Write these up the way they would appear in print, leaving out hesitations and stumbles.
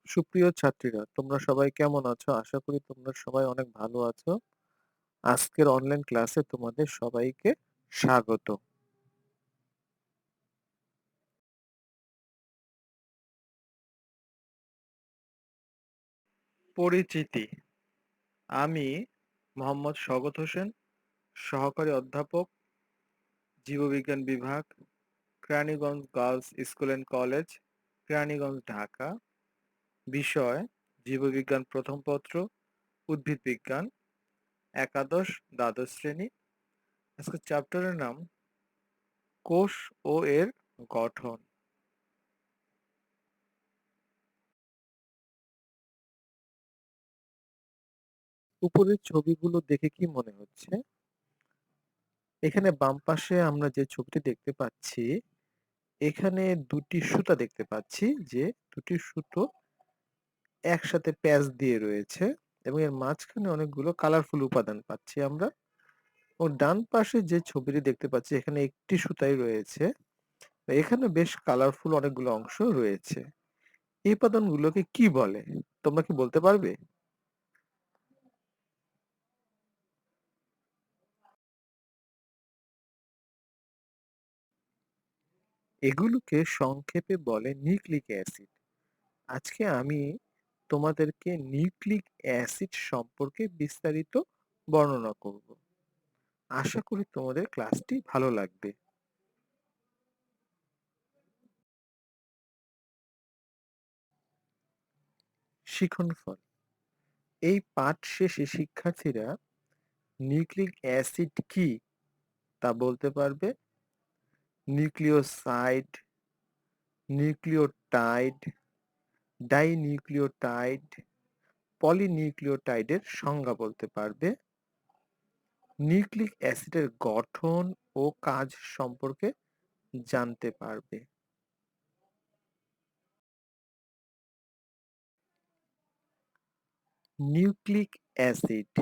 সুপ্রিয় ছাত্রীরা, তোমরা সবাই কেমন আছো? আশা করি তোমরা সবাই অনেক ভালো আছো। আজকের অনলাইন ক্লাসে তোমাদের সবাইকে স্বাগত। পরিচিতি। আমি মোহাম্মদ শওকত হোসেন, সহকারী অধ্যাপক, জীববিজ্ঞান বিভাগ, Keraniganj girls school and college, Keraniganj, Dhaka. বিষয়: জীববিজ্ঞান প্রথম পত্র, উদ্ভিদ বিজ্ঞান, একাদশ দ্বাদশ শ্রেণী। আজকের চ্যাপ্টারের নাম কোষ ও এর গঠন। উপরের ছবিগুলো দেখে কি মনে হচ্ছে? এখানে বাম পাশে আমরা যে ছবিটি দেখতে পাচ্ছি, এখানে দুটি সুতা দেখতে পাচ্ছি, যে দুটি সুতো একসাথে প্যাচ দিয়ে রয়েছে এবং এর মাঝখানে অনেকগুলো কালারফুল উপাদান পাচ্ছি আমরা। ও ডান পাশে যে ছবিটি দেখতে পাচ্ছি, এখানে একটি সুতাই রয়েছে। এখানে বেশ কালারফুল অনেকগুলো অংশ রয়েছে। এই উপাদানগুলোকে কি বলে? তোমরা কি বলতে পারবে? এগুলোকে সংক্ষেপে বলে নিউক্লিক অ্যাসিড। আজকে আমি তোমাদেরকে নিউক্লিক অ্যাসিড সম্পর্কে বিস্তারিত বর্ণনা করব। আশা করি তোমাদের ক্লাসটি ভালো লাগবে। শিখনফল। এই পাঠ শেষে শিক্ষার্থীরা নিউক্লিক অ্যাসিড কি তা বলতে পারবে। নিউক্লিওসাইড, নিউক্লিওটাইড, ডাইনিউক্লিওটাইড, পলিনিউক্লিওটাইডের সংজ্ঞা বলতে পারবে। নিউক্লিক অ্যাসিডের গঠন ও কাজ সম্পর্কে জানতে পারবে। নিউক্লিক অ্যাসিড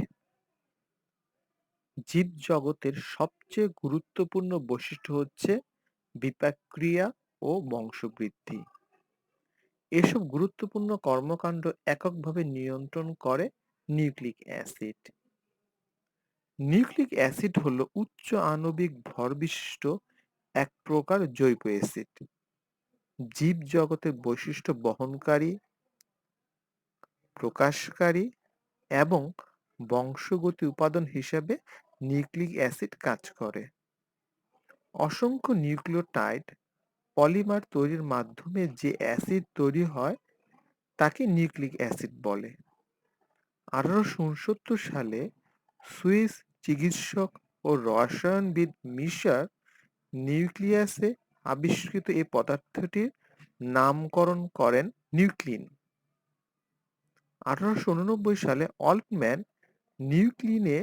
জীবজগতের সবচেয়ে গুরুত্বপূর্ণ বৈশিষ্ট্য হচ্ছে বিপাকক্রিয়া ও বংশবৃদ্ধি। এসব গুরুত্বপূর্ণ কর্মকাণ্ড এককভাবে নিয়ন্ত্রণ করে নিউক্লিক অ্যাসিড। নিউক্লিক অ্যাসিড হলো উচ্চ আণবিক ভর বিশিষ্ট এক প্রকার জৈব অ্যাসিড। জীবজগতের বৈশিষ্ট্য বহনকারী, প্রকাশকারী এবং বংশগতি উপাদান হিসেবে নিউক্লিক অ্যাসিড কাজ করে। অসংখ্য নিউক্লিওটাইড পলিমার তৈরির মাধ্যমে যে অ্যাসিড তৈরি হয় তাকে নিউক্লিক অ্যাসিড বলে। 1869 সালে সুইস চিকিৎসক ও রসায়নবিদ মিশার নিউক্লিয়াসে আবিষ্কৃত এই পদার্থটির নামকরণ করেন নিউক্লিন। 1889 সালে অল্টম্যান নিউক্লিনে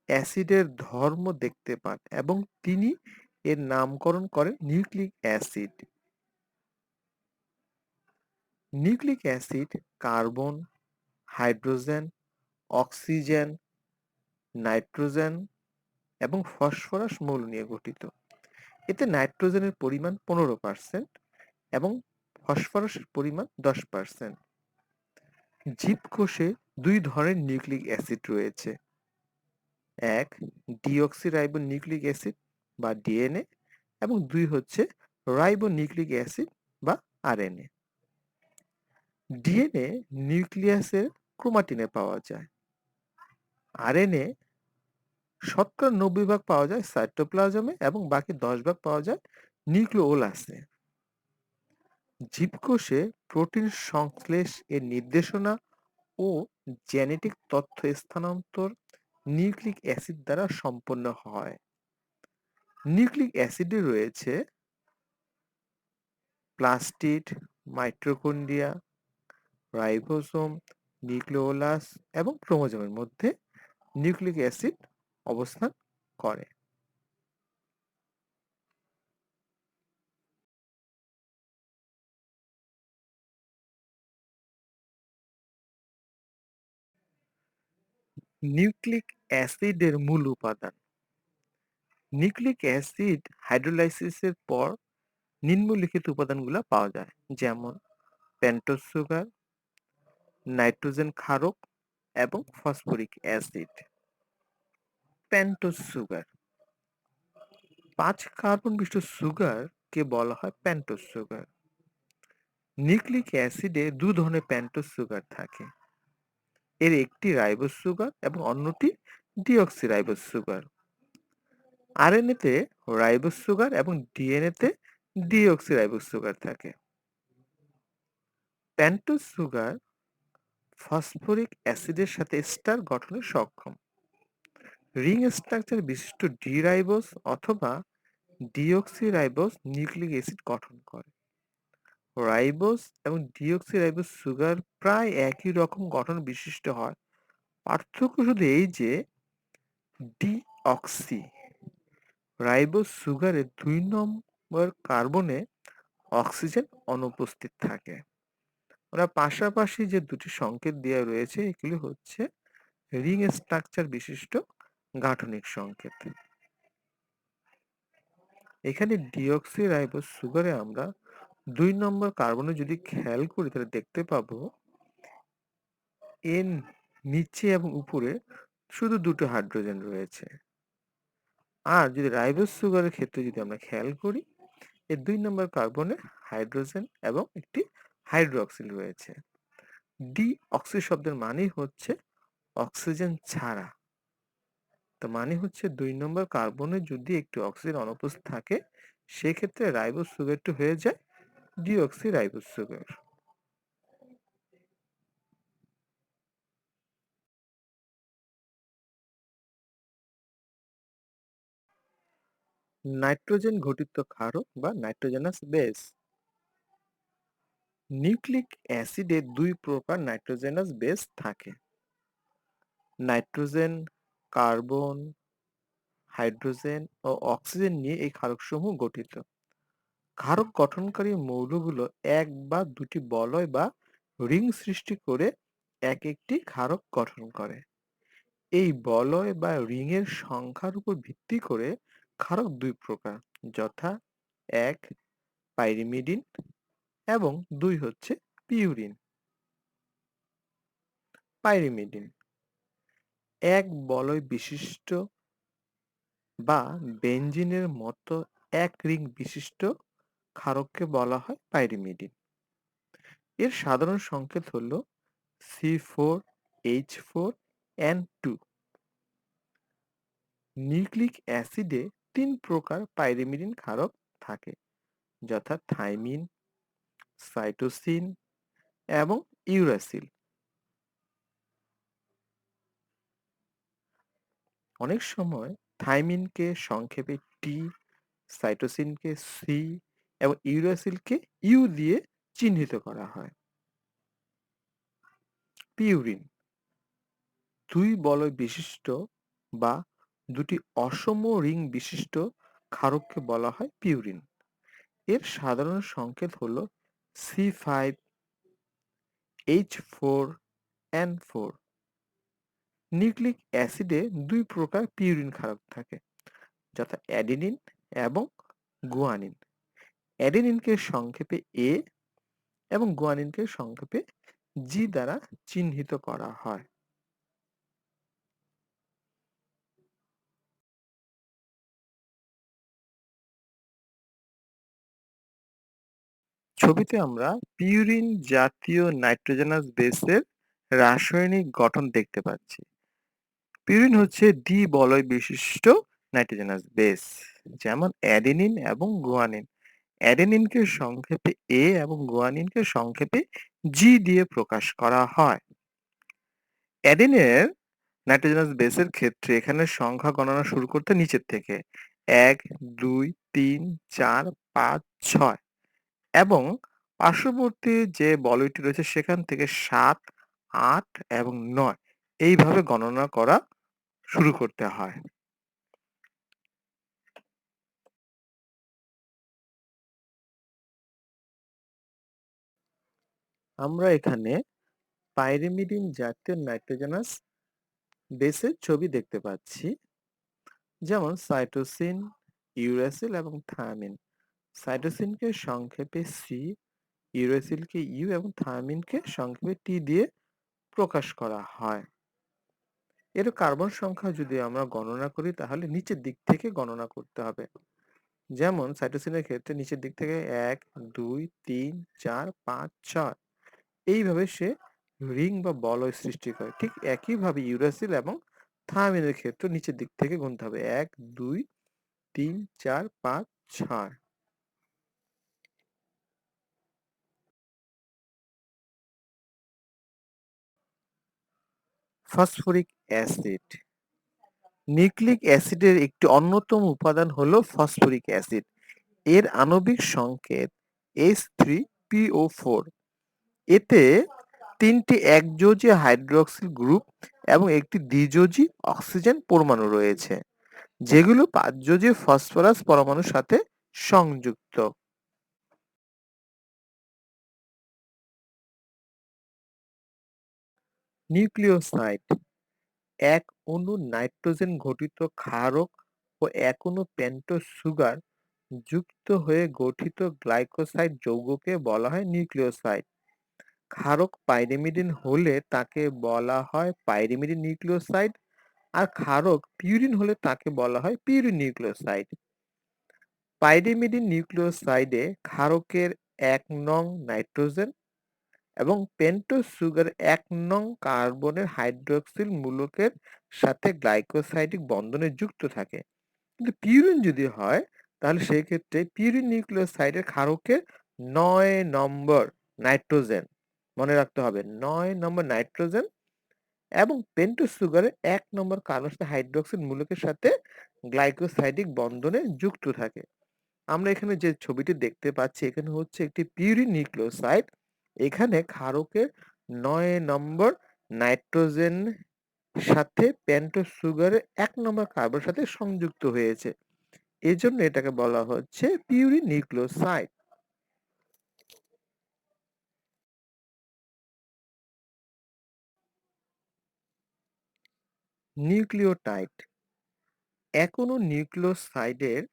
অ্যাসিডের ধর্ম দেখতে পান এবং তিনি এর নামকরণ করেন nucleic acid. Nucleic acid carbon, hydrogen, oxygen, nitrogen এবং ফসফরাস মৌল নিয়ে গঠিত। এতে নাইট্রোজেনের পরিমাণ 15% এবং ফসফরাসের পরিমাণ 10%। জীবকোষে দুই ধরনের নিউক্লিক অ্যাসিড রয়েছে। এক, ডিঅক্সিরাইবো নিউক্লিক অ্যাসিড বা ডিএনএ, এবং দুই হচ্ছে রাইবো নিউক্লিক অ্যাসিড বা আরএনএ। ডিএনএ নিউক্লিয়াসের ক্রোমাটিনে পাওয়া যায়। আরএনএ শতকরা 90 ভাগ পাওয়া যায় সাইটোপ্লাজমে এবং বাকি 10 ভাগ পাওয়া যায় নিউক্লিওলাসে। জীবকোষে প্রোটিন সংশ্লেষ এর নির্দেশনা ও জেনেটিক তথ্য স্থানান্তর নিউক্লিক অ্যাসিড দ্বারা সম্পন্ন হয়। নিউক্লিক অ্যাসিডে রয়েছে প্লাস্টিড, মাইটোকন্ড্রিয়া, রাইবোসোম, নিউক্লিওলাস এবং ক্রোমোজোমের মধ্যে নিউক্লিক অ্যাসিড অবস্থান করে। নিউক্লিক অ্যাসিডের মূল উপাদান। নিউক্লিক অ্যাসিড হাইড্রোলাইসিসের পর নিম্নলিখিত উপাদানগুলো পাওয়া যায়, যেমন পেন্টোজ সুগার, নাইট্রোজেন ক্ষারক এবং phosphoric acid. Pentose sugar, 5 carbon বিশিষ্ট সুগারকে বলা হয় পেন্টোজ সুগার। নিউক্লিক অ্যাসিডে 2 ধরনের পেন্টোজ সুগার থাকে। এর একটি রাইবোজ সুগার এবং অন্যটি ডিঅক্সিরাইবোজ সুগার। আরএনএতে রাইবোজ সুগার এবং ডিএনএতে ডিঅক্সিরাইবোজ সুগার থাকে। পেন্টোজ সুগার ফসফরিক অ্যাসিডের সাথে এস্টার গঠনে সক্ষম। রিং স্ট্রাকচার বিশিষ্ট ডি-রাইবোজ অথবা ডিঅক্সিরাইবোজ নিউক্লিক অ্যাসিড গঠন করে। রাইবোজ এবং ডিঅক্সিরাইবোজ সুগার প্রায় একই রকম গঠন বিশিষ্ট হয়। পার্থক্য শুধু এই যে ডিঅক্সি রাইবোজ সুগারে 2 নম্বর কার্বনে অক্সিজেন অনুপস্থিত থাকে। ওরা পাশাপাশি যে দুটি সংকেত দেওয়া রয়েছে এগুলি হচ্ছে রিং স্ট্রাকচার বিশিষ্ট গাঠনিক সংকেত। এখানে ডিঅক্সিরাইবোজ সুগারে আমরা 2 নম্বর কার্বনে যদি খেয়াল করি তাহলে দেখতে পাবো এর নিচে এবং উপরে শুধু দুটো হাইড্রোজেন রয়েছে। আর যদি রাইবোজ সুগারের ক্ষেত্রে যদি আমরা খেয়াল করি এর 2 নম্বর কার্বনে হাইড্রোজেন এবং একটি হাইড্রোক্সিল রয়েছে। ডিঅক্সি শব্দের মানেই হচ্ছে অক্সিজেন ছাড়া। তো মানে হচ্ছে 2 নম্বর কার্বনে যদি একটি অক্সিজেন অনুপস্থিত থাকে সেক্ষেত্রে রাইবোজ সুগারটি হয়ে যায় ডিঅক্সিরাইবোজ সুগার। নাইট্রোজেন ঘটিত ক্ষারক বা নাইট্রোজেনাস বেস। নিউক্লিক অ্যাসিডে 2 প্রকার নাইট্রোজেনাস বেস থাকে। নাইট্রোজেন, কার্বন, হাইড্রোজেন ও অক্সিজেন নিয়ে এই ক্ষারকসমূহ গঠিত। ক্ষারক গঠনকারী মৌলগুলো এক বা দুটি বলয় বা রিং সৃষ্টি করে এক একটি ক্ষারক গঠন করে। এই বলয় বা রিং এর সংখ্যার উপর ভিত্তি করে ক্ষারক 2 প্রকার, যথা 1 পাইরিমিডিন এবং 2 হচ্ছে পিউরিন। পাইরিমিডিন এক বলয় বিশিষ্ট বা বেনজিনের মতো এক রিং বিশিষ্ট ক্ষারককে বলা হয় পাইরিমিডিন। এর সাধারণ সংকেত হল C4H4N2। নিউক্লিক অ্যাসিডে 3 প্রকার পাইরিমিডিন ক্ষারক থাকে, যথা থাইমিন, সাইটোসিন এবং ইউরাসিল। অনেক সময় থাইমিনকে সংক্ষেপে টি, সাইটোসিনকে সি এবং ইউরাসিলকে ইউ দিয়ে চিহ্নিত করা হয়। পিউরিন 2 বলয় বিশিষ্ট বা দুটি অসম রিং বিশিষ্ট ক্ষারককে বলা হয় পিউরিন। এর সাধারণ সংকেত হল C5H4N4। নিউক্লিক অ্যাসিডে 2 প্রকার পিউরিন ক্ষারক থাকে, যথা অ্যাডেনিন এবং গুয়ানিন। অ্যাডেনিনকে সংক্ষেপে এ এবং গুয়ানিনকে সংক্ষেপে জি দ্বারা চিহ্নিত করা হয়। ছবিতে আমরা পিউরিন জাতীয় নাইট্রোজেনাস বেসের রাসায়নিক গঠন দেখতে পাচ্ছি। পিউরিন হচ্ছে দ্বি বলয় বিশিষ্ট নাইট্রোজেনাস বেস, যেমন অ্যাডেনিন এবং গুয়ানিন। অ্যাডেনিনকে সংক্ষেপে এ এবং গুয়ানিনকে সংক্ষেপে জি দিয়ে প্রকাশ করা হয়। অ্যাডেনিনের নাইট্রোজেনাস বেসের ক্ষেত্রে এখানে সংখ্যা গণনা শুরু করতে নিচের থেকে 1, 2, 3, 4, 5, 6 এবং পার্শ্ববর্তী যে বলয়টি রয়েছে সেখান থেকে 7, 8 এবং 9 এইভাবে গণনা করা শুরু করতে হয়। আমরা এখানে পাইরিমিডিন জাতীয় নাইট্রোজেনাস বেসের ছবি দেখতে পাচ্ছি, যেমন সাইটোসিন, ইউরাসিল এবং থায়ামিন। সাইটোসিনকে সংক্ষেপে সি, ইউরাসিলকে ইউ এবং থায়ামিনকে সংক্ষেপে টি দিয়ে প্রকাশ করা হয়। এর কার্বন সংখ্যা যদি আমরা গণনা করি তাহলে নিচের দিক থেকে গণনা করতে হবে। যেমন সাইটোসিনের ক্ষেত্রে নিচের দিক থেকে 1, 2, 3, 4, 5, 6 এইভাবে সে রিং বা বলয় সৃষ্টি করে। ঠিক একইভাবে ইউরাসিল এবং থায়ামিনের ক্ষেত্রে নিচের দিক থেকে গুনতে হবে 1, 2, 3, 4, 5, 6। Phosphoric acid. নিউক্লিক অ্যাসিডের একটি অন্যতম উপাদান হলো ফসফরিক অ্যাসিড। এর আণবিক সংকেত H3PO4। এতে 3টি একযোজী হাইড্রক্সিল গ্রুপ এবং একটি দ্বিযোজী অক্সিজেন পরমাণু রয়েছে, যেগুলো 5যোজী ফসফরাস পরমাণুর সাথে সংযুক্ত। নিউক্লিওসাইড এক অণু নাইট্রোজেন ঘটিত ক্ষারক ও এক অণু পেন্টোজ সুগার যুক্ত হয়ে গঠিত গ্লাইকোসাইড যৌগকে বলা হয় নিউক্লিওসাইড। ক্ষারক পাইরিমিডিন হলে তাকে বলা হয় পাইরিমিডিন নিউক্লিওসাইড, আর ক্ষারক পিউরিন হলে তাকে বলা হয় পিউরিন নিউক্লিওসাইড। পাইরিমিডিন নিউক্লিওসাইডে ক্ষারকের 1 নং নাইট্রোজেন এবং পেন্টোজ সুগার 1 নং কার্বনের হাইড্রক্সিল মূলকের সাথে গ্লাইকোসাইডিক বন্ধনে যুক্ত থাকে। কিন্তু পিউরিন যদি হয় তাহলে সেই ক্ষেত্রে পিউরিন নিউক্লিওসাইডের ক্ষারকের 9 নম্বর নাইট্রোজেন, মনে রাখতে হবে 9 নম্বর নাইট্রোজেন এবং পেন্টোজ সুগারের 1 নম্বর কার্বনের সাথে হাইড্রক্সিল মূলকের সাথে গ্লাইকোসাইডিক বন্ধনে যুক্ত থাকে। আমরা এখানে যে ছবিটি দেখতে পাচ্ছি এখানে হচ্ছে একটি পিউরিন নিউক্লিওসাইড। এখানে ক্ষারকের 9 নম্বর নাইট্রোজেন সাথে পেন্টোজ সুগারের 1 নম্বর কার্বনের সাথে সংযুক্ত হয়েছে। এজন্য এটাকে বলা হচ্ছে পিউরিন নিউক্লিওসাইড। নিউক্লিওটাইড এক অণু নিউক্লিওসাইডের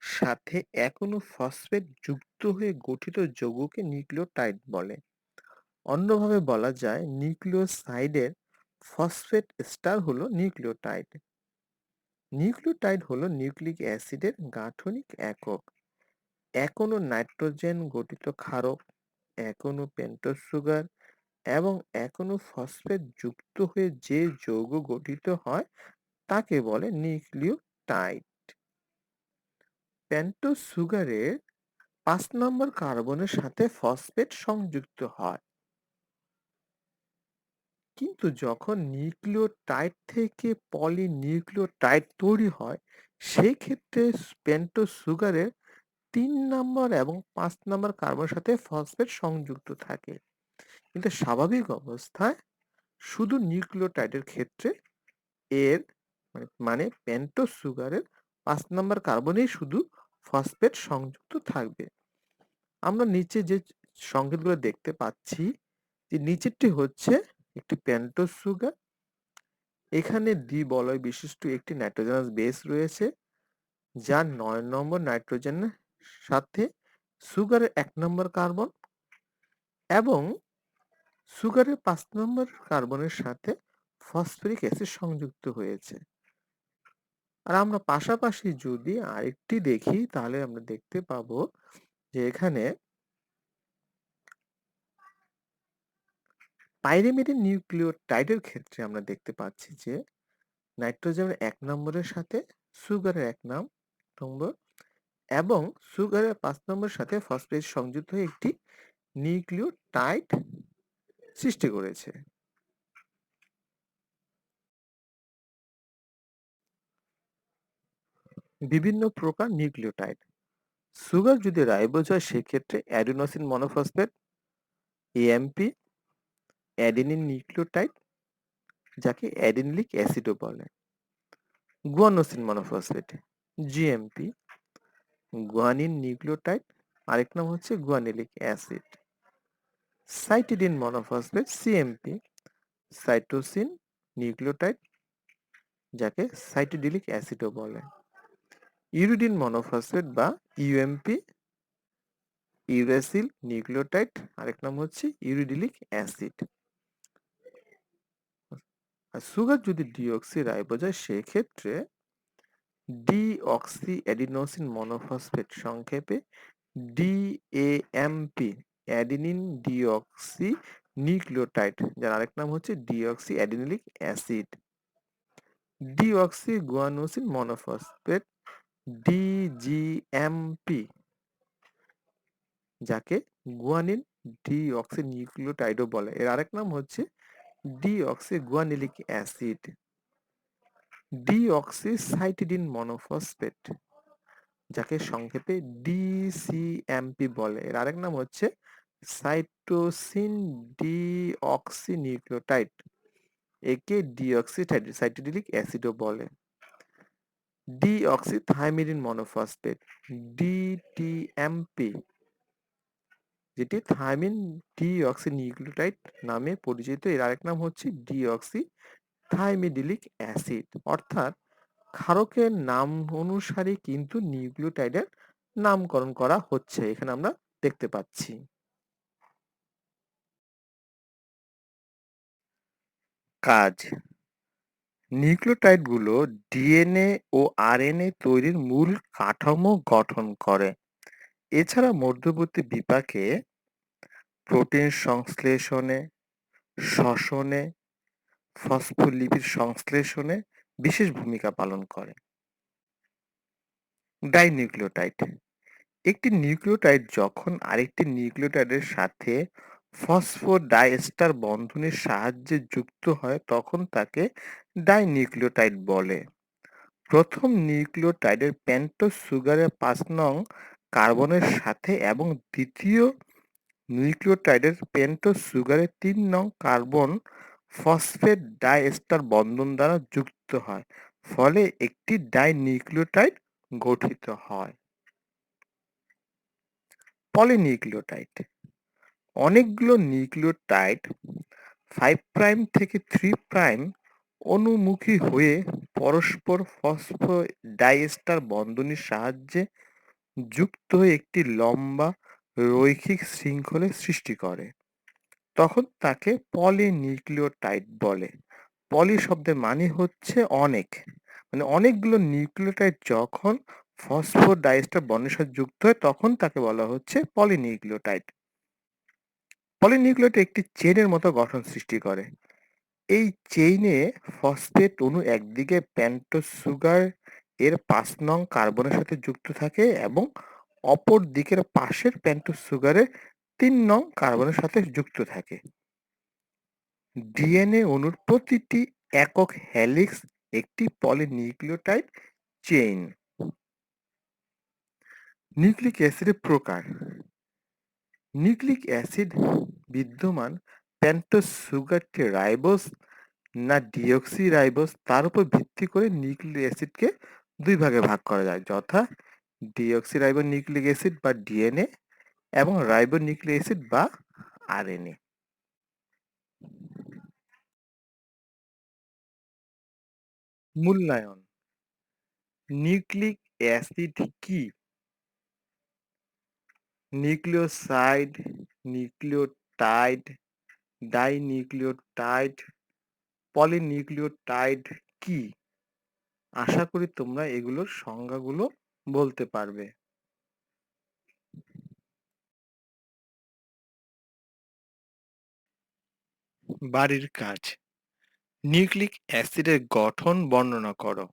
সাথে এক অণু ফসফেট যুক্ত হয়ে গঠিত যৌগকে নিউক্লিওটাইড বলে। অন্যভাবে বলা যায় নিউক্লিওসাইডের ফসফেট এস্টার হলো নিউক্লিওটাইড। নিউক্লিওটাইড হলো নিউক্লিক অ্যাসিডের গাঠনিক একক। এক অণু নাইট্রোজেন গঠিত ক্ষারক, এক অণু পেন্টোজ সুগার এবং এক অণু ফসফেট যুক্ত হয়ে যে যৌগ গঠিত হয় তাকে বলে নিউক্লিওটাইড। পেন্টোজ সুগারের 5 নম্বর কার্বনের সাথে ফসফেট সংযুক্ত হয়। কিন্তু যখন নিউক্লিওটাইড থেকে পলিনিউক্লিওটাইড তৈরি হয় সেই ক্ষেত্রে পেন্টোজ সুগারের 3 নম্বর এবং 5 নম্বর কার্বনের সাথে ফসফেট সংযুক্ত থাকে। কিন্তু স্বাভাবিক অবস্থায় শুধু নিউক্লিওটাইডের ক্ষেত্রে এর মানে পেন্টোজ সুগারের 5 নম্বর কার্বনেই শুধু ফসফেট সংযুক্ত থাকবে। আমরা নিচে যে সংকেতগুলো দেখতে পাচ্ছি যে নিচেরটি হচ্ছে একটি পেন্টোজ সুগার। এখানে দ্বিবলয় বিশিষ্ট একটি নাইট্রোজেনাস বেস রয়েছে যার 9 নম্বর নাইট্রোজেনের সাথে সুগারের 1 নম্বর কার্বন এবং সুগারের 5 নম্বর কার্বনের সাথে ফসফরিক অ্যাসিড সংযুক্ত হয়েছে। আর আমরা পাশাপাশি যদি আরেকটি দেখি তাহলে আমরা দেখতে পাবো যে এখানে পাইরিমিডিন নিউক্লিওটাইডের ক্ষেত্রে আমরা দেখতে পাচ্ছি যে নাইট্রোজেনের 1 নম্বরের সাথে সুগারের 1 নম্বর এবং সুগারের 5 নম্বরের সাথে ফসফেট সংযুক্ত হয়ে একটি নিউক্লিওটাইড সৃষ্টি করেছে। বিভিন্ন প্রকার নিউক্লিওটাইড। সুগার যদি রাইবোজ হয় সেক্ষেত্রে adenosine monophosphate AMP, adenine nucleotide যাকে অ্যাডেনিলিক অ্যাসিডও বলে, guanosine monophosphate GMP, guanine nucleotide আরেক নাম হচ্ছে guanylic acid, cytidine monophosphate CMP, cytosine nucleotide যাকে সাইটোডিলিক অ্যাসিডও বলে, ইউরিডিন মনোফসফেট বা ইউএমপি, ইউরেসিল নিউক্লিওটাইড আরেক নাম হচ্ছে ইউরিডিলিক অ্যাসিড। আর সুগার যদি ডিঅক্সিরাইবোজ হয় সেক্ষেত্রে ডিঅক্সি অ্যাডিনোসিন মনোফসফেট, সংক্ষেপে ডিএএমপি, অ্যাডিনিন ডিঅক্সি নিউক্লিওটাইড, যার আরেক নাম হচ্ছে deoxy adenylic acid. Deoxy guanosine monophosphate, dGMP, যাকে গুয়ানিন ডিঅক্সি নিউক্লিওটাইডও বলে, এর আরেক নাম হচ্ছে deoxy guanylic acid. Deoxycytidine monophosphate, যাকে সংক্ষেপে ডিসিএমপি বলে, এর আরেক নাম হচ্ছে সাইটোসিন ডিঅক্সিনিউক্লিওটাইড, একে ডিঅক্সিসাইটিডিক অ্যাসিডও বলে। ডিঅক্সিথাইমিডিন মনোফসফেট, ডিটিএমপি, যেটি থাইমিন ডিঅক্সিনিউক্লিওটাইড নামে পরিচিত, এর আরেক নাম হচ্ছে ডিঅক্সিথাইমিডিলিক অ্যাসিড। অর্থাৎ ক্ষারকের নাম অনুসারে কিন্তু নিউক্লিওটাইডের নামকরণ করা হচ্ছে, এখানে আমরা দেখতে পাচ্ছি। কাজ: নিউক্লিওটাইডগুলো ডিএনএ ও আরএনএ তৈরির মূল কাঠামো গঠন করে। এছাড়া মধ্যবর্তী বিপাকে প্রোটিন সংশ্লেষণে, শ্বসনে, ফসফোলিপিড সংশ্লেষণে বিশেষ ভূমিকা পালন করে। ডাইনিউক্লিওটাইড: একটি নিউক্লিওটাইড যখন আরেকটি নিউক্লিওটাইডের সাথে ফসফোডাইএস্টার বন্ধনের সাহায্যে যুক্ত হয় তখন তাকে ডাইনিউক্লিওটাইড বলে। প্রথম নিউক্লিওটাইডের পেন্টোজ সুগারের 5 নং কার্বনের সাথে এবং দ্বিতীয় নিউক্লিওটাইডের পেন্টোজ সুগারের 3 নং কার্বন ফসফেট ডাইএস্টার বন্ধন দ্বারা যুক্ত হয়, ফলে একটি ডাইনিউক্লিওটাইড গঠিত হয়। পলিনিউক্লিওটাইড: অনেকগুলো নিউক্লিওটাইড 5 প্রাইম থেকে 3 প্রাইম অনুমুখী হয়ে পরস্পর ফসফোডাইএস্টার বন্ধনীর সাহায্যে যুক্ত হয়ে একটি লম্বা রৈখিক শৃঙ্খলের সৃষ্টি করে, তখন তাকে পলিনিউক্লিওটাইড বলে। পলি শব্দের মানে হচ্ছে অনেক, মানে অনেকগুলো নিউক্লিওটাইড যখন ফসফোডাইএস্টার বন্ডের সাথে যুক্ত হয় তখন তাকে বলা হচ্ছে পলিনিউক্লিওটাইড। পলিনিউক্লিওটাইড একটি চেইনের মতো গঠন সৃষ্টি করে। এই চেইনে ফসফেট অণু একদিকে পেন্টোজ সুগার এর 5 নং কার্বনের সাথে যুক্ত থাকে এবং অপর দিকের পাশের পেন্টোজ সুগারের 3 নং কার্বনের সাথে যুক্ত থাকে। ডিএনএ অণুর প্রতিটি একক হেলিক্স একটি পলিনিউক্লিওটাইড চেইন। নিউক্লিক অ্যাসিডের প্রকার: নিউক্লিক অ্যাসিড বিদ্যমান পেন্টোজ সুগারটি রাইবোজ না ডিঅক্সিরাইবোজ তার উপর ভিত্তি করে নিউক্লিক অ্যাসিডকে 2 ভাগে ভাগ করা যায়, যথা ডিঅক্সিরাইবো নিউক্লিক অ্যাসিড বা ডিএনএ এবং রাইবো নিউক্লিক অ্যাসিড বা আরএনএ। মূল্যায়ন: নিউক্লিক অ্যাসিড কি? নিউক্লিওসাইড, নিউক্লিওটাইড, ডাইনিউক্লিওটাইড, পলিনিউক্লিওটাইড কি? আশা করি তোমরা এগুলোর সংজ্ঞাগুলো বলতে পারবে। বাড়ির কাজ: নিউক্লিক অ্যাসিডের গঠন বর্ণনা করো।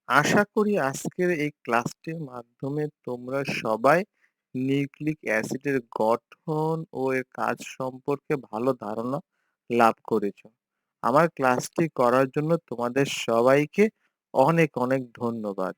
আশা করি আজকের এই ক্লাসটির মাধ্যমে তোমরা সবাই নিউক্লিক অ্যাসিডের গঠন ও এর কাজ সম্পর্কে ভালো ধারণা লাভ করেছো। আমার ক্লাসটি করার জন্য তোমাদের সবাইকে অনেক অনেক ধন্যবাদ।